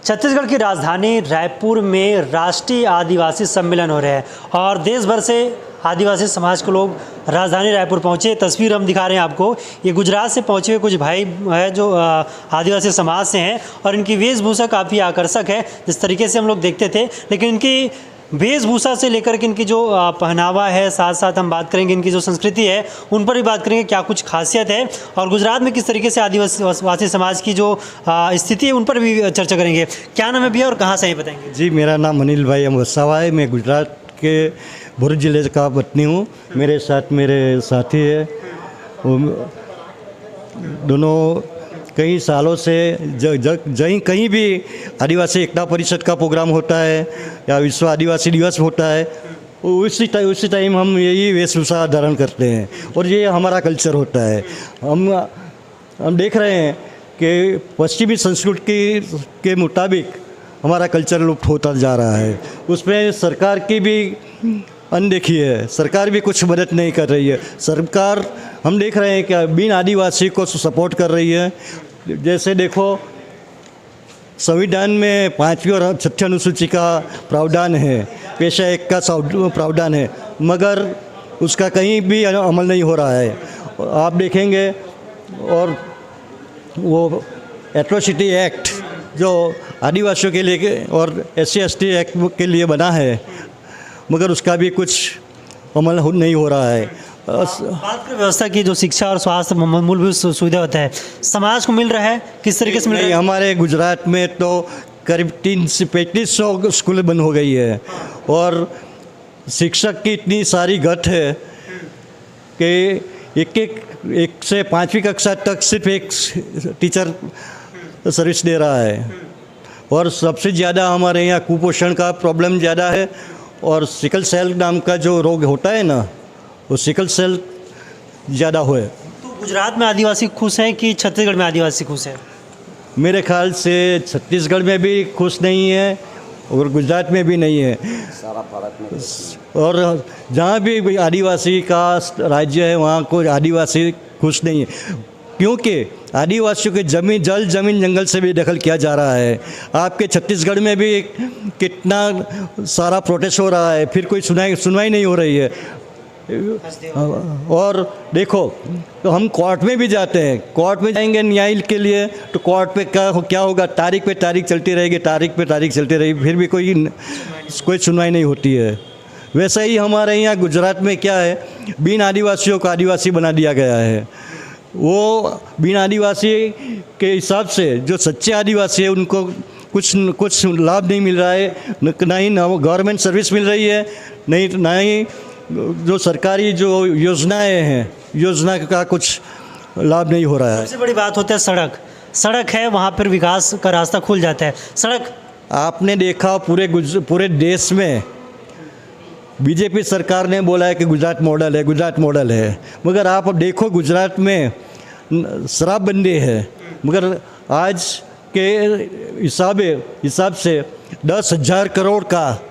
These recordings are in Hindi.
छत्तीसगढ़ की राजधानी रायपुर में राष्ट्रीय आदिवासी सम्मेलन हो रहे हैं और देश भर से आदिवासी समाज के लोग राजधानी रायपुर पहुंचे। तस्वीर हम दिखा रहे हैं आपको। ये गुजरात से पहुंचे हुए कुछ भाई है जो आदिवासी समाज से हैं और इनकी वेशभूषा काफ़ी आकर्षक है जिस तरीके से हम लोग देखते थे। लेकिन इनकी वेशभूषा से लेकर के इनकी जो पहनावा है, साथ साथ हम बात करेंगे इनकी जो संस्कृति है उन पर भी बात करेंगे, क्या कुछ खासियत है और गुजरात में किस तरीके से आदिवासी समाज की जो स्थिति है उन पर भी चर्चा करेंगे। क्या नाम है भैया और कहाँ से हैं बताएंगे? जी, मेरा नाम अनिल भाई वसावा है। मैं गुजरात के भरूच जिले का वतनी हूँ। मेरे साथ मेरे साथी है, दोनों कई सालों से कहीं भी आदिवासी एकता परिषद का प्रोग्राम होता है या विश्व आदिवासी दिवस होता है उसी टाइम हम यही वेशभूषा धारण करते हैं और ये हमारा कल्चर होता है। हम देख रहे हैं कि पश्चिमी संस्कृति के मुताबिक हमारा कल्चर लुप्त होता जा रहा है। उसमें सरकार की भी अनदेखी है, सरकार भी कुछ मदद नहीं कर रही है। सरकार हम देख रहे हैं कि बिन आदिवासी को सपोर्ट कर रही है। जैसे देखो संविधान में 5वीं और 6ठी अनुसूची का प्रावधान है, पेशा एक का प्रावधान है, मगर उसका कहीं भी अमल नहीं हो रहा है। आप देखेंगे और वो एट्रोसिटी एक्ट जो आदिवासियों के लिए और SC/ST एक्ट के लिए बना है, मगर उसका भी कुछ अमल नहीं हो रहा है। बात करें व्यवस्था की, जो शिक्षा और स्वास्थ्य मूलभूत सुविधा होता है, समाज को मिल रहा है, किस तरीके से मिल रहा है? हमारे गुजरात में तो करीब 300 से 3500 स्कूल बंद हो गई है और शिक्षक की इतनी सारी गत है कि एक से 5वीं कक्षा तक सिर्फ एक टीचर सर्विस दे रहा है। और सबसे ज़्यादा हमारे यहाँ कुपोषण का प्रॉब्लम ज़्यादा है और सिकल सेल नाम का जो रोग होता है ना, वो सिकल सेल ज़्यादा हुए। तो गुजरात में आदिवासी खुश हैं कि छत्तीसगढ़ में आदिवासी खुश हैं? मेरे ख्याल से छत्तीसगढ़ में भी खुश नहीं है और गुजरात में भी नहीं है, सारा भारत में। और जहाँ भी आदिवासी का राज्य है वहाँ को आदिवासी खुश नहीं है, क्योंकि आदिवासियों के जमीन जंगल से भी दखल किया जा रहा है। आपके छत्तीसगढ़ में भी कितना सारा प्रोटेस्ट हो रहा है, फिर कोई सुनवाई नहीं हो रही है। और देखो तो हम कोर्ट में भी जाते हैं, कोर्ट में जाएंगे न्याय के लिए तो कोर्ट पे क्या होगा, तारीख पे तारीख चलती रहेगी, तारीख पे तारीख चलती रहेगी, फिर भी कोई सुनवाई नहीं होती है। वैसा ही हमारे यहाँ गुजरात में क्या है, बिन आदिवासियों को आदिवासी बना दिया गया है। वो बिन आदिवासी के हिसाब से जो सच्चे आदिवासी है उनको कुछ लाभ नहीं मिल रहा है, ना ही गवर्नमेंट सर्विस मिल रही है, ना ही जो सरकारी जो योजनाएं हैं, योजना का कुछ लाभ नहीं हो रहा है। सबसे बड़ी बात होता है सड़क है, वहाँ पर विकास का रास्ता खुल जाता है। सड़क आपने देखा पूरे देश में बीजेपी सरकार ने बोला है कि गुजरात मॉडल है, मगर आप देखो गुजरात में शराबबंदी है, मगर आज के हिसाब से 10,000 करोड़ का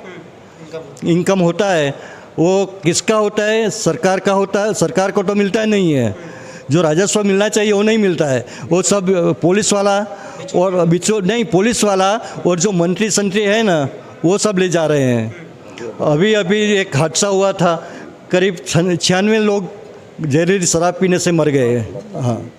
इनकम होता है। वो किसका होता है? सरकार का होता है। सरकार को तो मिलता नहीं है, जो राजस्व मिलना चाहिए वो नहीं मिलता है। वो सब पुलिस वाला और जो मंत्री है ना, वो सब ले जा रहे हैं। अभी एक हादसा हुआ था, करीब 96 लोग जहरीली शराब पीने से मर गए। हाँ,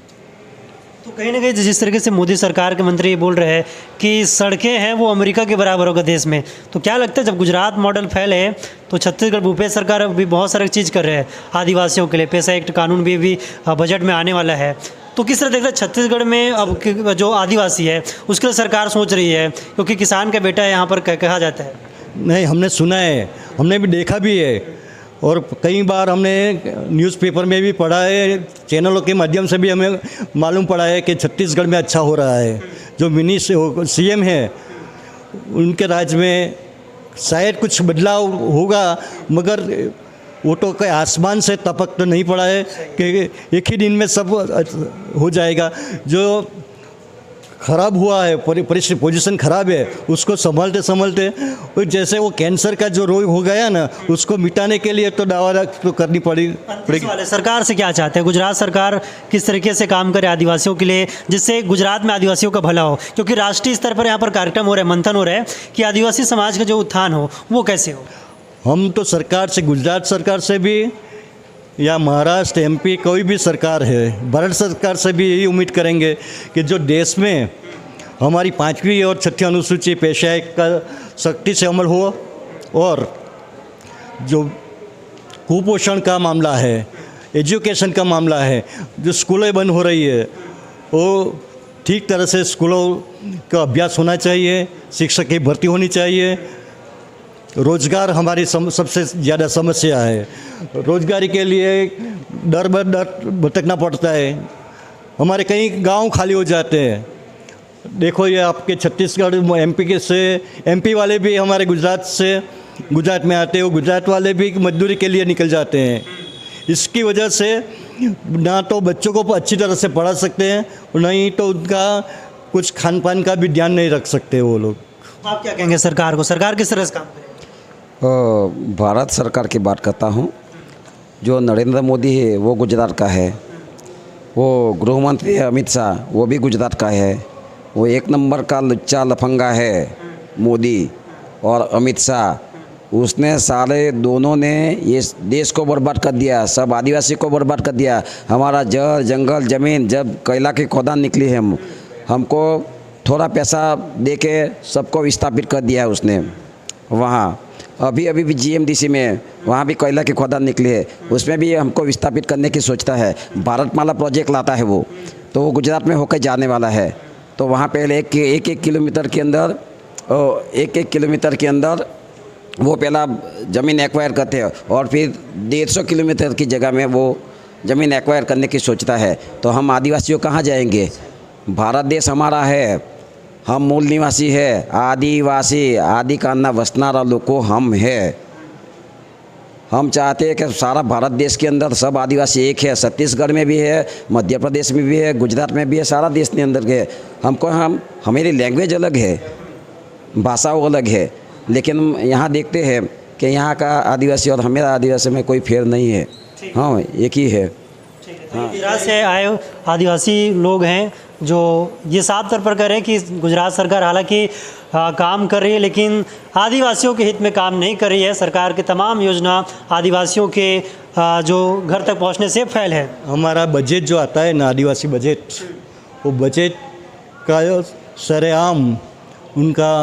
तो कहीं ना कहीं जिस तरीके से मोदी सरकार के मंत्री ये बोल रहे हैं कि सड़कें हैं वो अमेरिका के बराबर होगा देश में, तो क्या लगता है जब गुजरात मॉडल फैले तो छत्तीसगढ़ भूपेश सरकार भी बहुत सारी चीज़ कर रहे हैं आदिवासियों के लिए, पेशा एक्ट कानून भी बजट में आने वाला है, तो किस तरह देखते हैं छत्तीसगढ़ में अब जो आदिवासी है उसके लिए सरकार सोच रही है, क्योंकि किसान का बेटा यहाँ पर कहा जाता है? नहीं, हमने सुना है, हमने भी देखा भी है और कई बार हमने न्यूज़पेपर में भी पढ़ा है, चैनलों के माध्यम से भी हमें मालूम पड़ा है कि छत्तीसगढ़ में अच्छा हो रहा है। जो CM है उनके राज्य में शायद कुछ बदलाव होगा, मगर वो तो कोई आसमान से टपक तो नहीं पड़ा है कि एक ही दिन में सब हो जाएगा। जो ख़राब हुआ है, पोजीशन ख़राब है, उसको संभालते संभालते जैसे वो कैंसर का जो रोग हो गया ना, उसको मिटाने के लिए तो दवा तो करनी पड़ेगी। वाले सरकार से क्या चाहते हैं? गुजरात सरकार किस तरीके से काम करे आदिवासियों के लिए, जिससे गुजरात में आदिवासियों का भला हो? क्योंकि राष्ट्रीय स्तर पर यहाँ पर कार्यक्रम हो रहे हैं, मंथन हो रहे हैं कि आदिवासी समाज का जो उत्थान हो वो कैसे हो। हम तो सरकार से, गुजरात सरकार से भी या महाराष्ट्र, एमपी, कोई भी सरकार है, भारत सरकार से भी यही उम्मीद करेंगे कि जो देश में हमारी 5वीं और 6ठी अनुसूची पेशा का सख्ती से अमल हो, और जो कुपोषण का मामला है, एजुकेशन का मामला है, जो स्कूलें बंद हो रही है, वो ठीक तरह से स्कूलों का अभ्यास होना चाहिए, शिक्षक की भर्ती होनी चाहिए। रोज़गार हमारी सबसे ज़्यादा समस्या है। रोज़गारी के लिए दर बर दर भटकना पड़ता है, हमारे कई गांव खाली हो जाते हैं। देखो ये आपके छत्तीसगढ़, एमपी के से, एमपी वाले भी हमारे गुजरात में आते हैं, वो गुजरात वाले भी मजदूरी के लिए निकल जाते हैं। इसकी वजह से ना तो बच्चों को अच्छी तरह से पढ़ा सकते हैं, नहीं तो उनका कुछ खान पान का भी ध्यान नहीं रख सकते वो लोग। आप क्या कहेंगे सरकार को? सरकार किस तरह से काम करे? भारत सरकार की बात करता हूँ। जो नरेंद्र मोदी है वो गुजरात का है, वो गृह मंत्री अमित शाह वो भी गुजरात का है। वो एक नंबर का लुच्चा लफंगा है मोदी और अमित शाह। उसने सारे दोनों ने ये देश को बर्बाद कर दिया, सब आदिवासी को बर्बाद कर दिया। हमारा जल जंगल ज़मीन, जब कोयला की खदान निकली है, हमको थोड़ा पैसा दे के सबको विस्थापित कर दिया है उसने। वहाँ अभी भी जीएमडीसी में वहाँ भी कोयला की खदान निकली है, उसमें भी हमको विस्थापित करने की सोचता है। भारतमाला प्रोजेक्ट लाता है वो, तो वो गुजरात में होकर जाने वाला है। तो वहाँ पहले एक किलोमीटर के अंदर वो पहला ज़मीन एक्वायर करते हैं, और फिर 150 किलोमीटर की जगह में वो ज़मीन एक्वायर करने की सोचता है। तो हम आदिवासियों कहाँ जाएंगे? भारत देश हमारा है, हम मूल निवासी है, आदिवासी, आदि कान्ना वसनारा लोगों हम है। हम चाहते हैं कि सारा भारत देश के अंदर सब आदिवासी एक है। छत्तीसगढ़ में भी है, मध्य प्रदेश में भी है, गुजरात में भी है, सारा देश के अंदर है। हमारी लैंग्वेज अलग है, भाषा वो अलग है, लेकिन यहाँ देखते हैं कि यहाँ का आदिवासी और हमारा आदिवासी में कोई फेर नहीं है। हाँ, एक ही है। गुजरात से आए आदिवासी लोग हैं जो ये साफ तौर पर कह रहे हैं कि गुजरात सरकार हालांकि काम कर रही है, लेकिन आदिवासियों के हित में काम नहीं कर रही है। सरकार की तमाम योजना आदिवासियों के जो घर तक पहुंचने से फेल है। हमारा बजट जो आता है ना, आदिवासी बजट, वो बजट का सरेआम उनका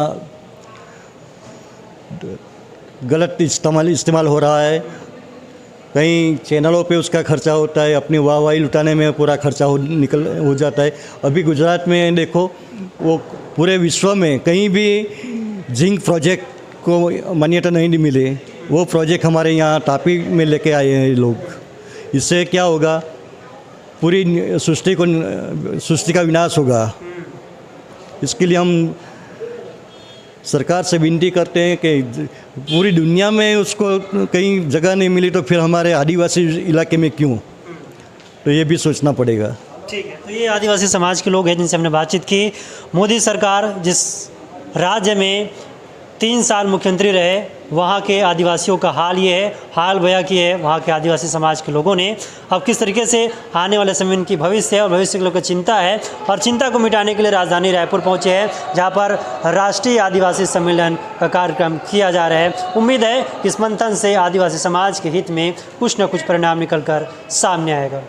गलत इस्तेमाल हो रहा है। कई चैनलों पे उसका खर्चा होता है, अपनी वाहवाही लुटाने में पूरा खर्चा हो जाता है। अभी गुजरात में देखो, वो पूरे विश्व में कहीं भी जिंक प्रोजेक्ट को मान्यता नहीं मिली, वो प्रोजेक्ट हमारे यहाँ तापी में लेके आए हैं लोग। इससे क्या होगा? पूरी सृष्टि का विनाश होगा। इसके लिए हम सरकार से विनती करते हैं कि पूरी दुनिया में उसको कहीं जगह नहीं मिली, तो फिर हमारे आदिवासी इलाके में क्यों? तो ये भी सोचना पड़ेगा। ठीक है, तो ये आदिवासी समाज के लोग हैं जिनसे हमने बातचीत की। मोदी सरकार जिस राज्य में 3 साल मुख्यमंत्री रहे, वहाँ के आदिवासियों का हाल ये है, हाल बयां किए है वहाँ के आदिवासी समाज के लोगों ने। अब किस तरीके से आने वाले समय इनकी भविष्य है और भविष्य के लोगों की चिंता है, और चिंता को मिटाने के लिए राजधानी रायपुर पहुँचे हैं, जहाँ पर राष्ट्रीय आदिवासी सम्मेलन का कार्यक्रम किया जा रहा है। उम्मीद है कि इस मंथन से आदिवासी समाज के हित में कुछ न कुछ परिणाम निकल कर सामने आएगा।